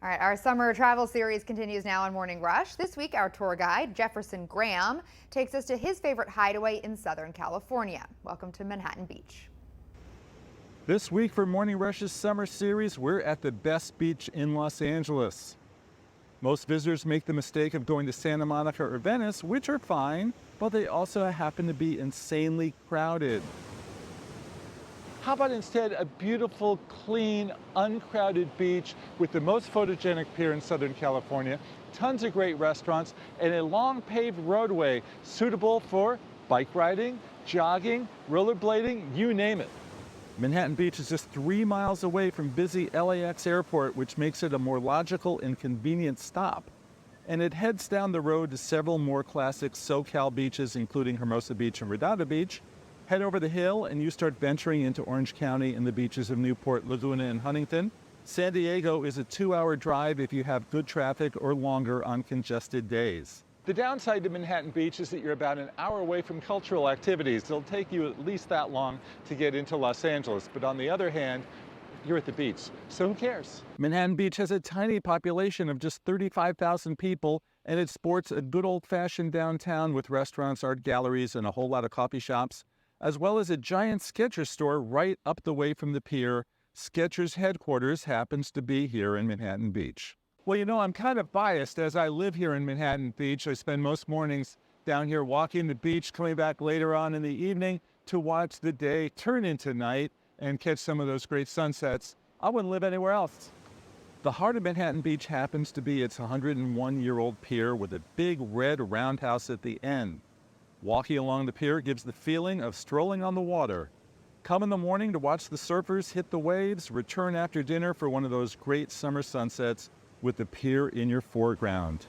All right, our summer travel series continues now on Morning Rush. This week, our tour guide, Jefferson Graham, takes us to his favorite hideaway in Southern California. Welcome to Manhattan Beach. This week for Morning Rush's summer series, we're at the best beach in Los Angeles. Most visitors make the mistake of going to Santa Monica or Venice, which are fine, but they also happen to be insanely crowded. How about instead a beautiful, clean, uncrowded beach with the most photogenic pier in Southern California, tons of great restaurants, and a long paved roadway suitable for bike riding, jogging, rollerblading, you name it. Manhattan Beach is just 3 miles away from busy LAX airport, which makes it a more logical and convenient stop. And it heads down the road to several more classic SoCal beaches, including Hermosa Beach and Redondo Beach. Head over the hill and you start venturing into Orange County and the beaches of Newport, Laguna, and Huntington. San Diego is a 2-hour drive if you have good traffic or longer on congested days. The downside to Manhattan Beach is that you're about an hour away from cultural activities. It'll take you at least that long to get into Los Angeles. But on the other hand, you're at the beach, so who cares? Manhattan Beach has a tiny population of just 35,000 people, and it sports a good old-fashioned downtown with restaurants, art galleries, and a whole lot of coffee shops, as well as a giant Skechers store right up the way from the pier. Skechers headquarters happens to be here in Manhattan Beach. Well, you know, I'm kind of biased as I live here in Manhattan Beach. I spend most mornings down here walking the beach, coming back later on in the evening to watch the day turn into night and catch some of those great sunsets. I wouldn't live anywhere else. The heart of Manhattan Beach happens to be its 101-year-old pier with a big red roundhouse at the end. Walking along the pier gives the feeling of strolling on the water. Come in the morning to watch the surfers hit the waves, return after dinner for one of those great summer sunsets with the pier in your foreground.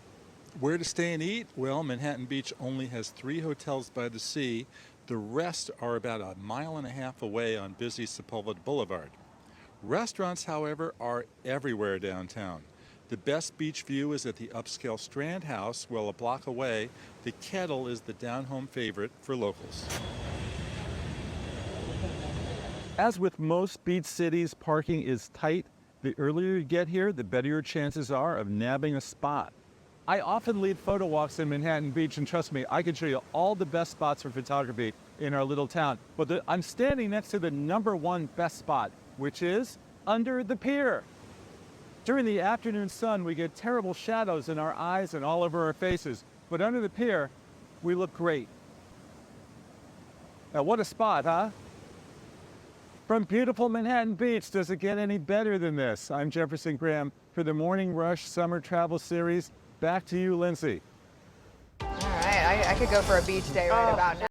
Where to stay and eat? Well, Manhattan Beach only has 3 hotels by the sea. The rest are about a mile and a half away on busy Sepulveda Boulevard. Restaurants, however, are everywhere downtown. The best beach view is at the upscale Strand House, while a block away, the Kettle is the down-home favorite for locals. As with most beach cities, parking is tight. The earlier you get here, the better your chances are of nabbing a spot. I often lead photo walks in Manhattan Beach, and trust me, I can show you all the best spots for photography in our little town. But I'm standing next to the #1 best spot, which is under the pier. During the afternoon sun, we get terrible shadows in our eyes and all over our faces. But under the pier, we look great. Now, what a spot, huh? From beautiful Manhattan Beach, does it get any better than this? I'm Jefferson Graham for the Morning Rush Summer Travel Series. Back to you, Lindsay. All right, I could go for a beach day right about now.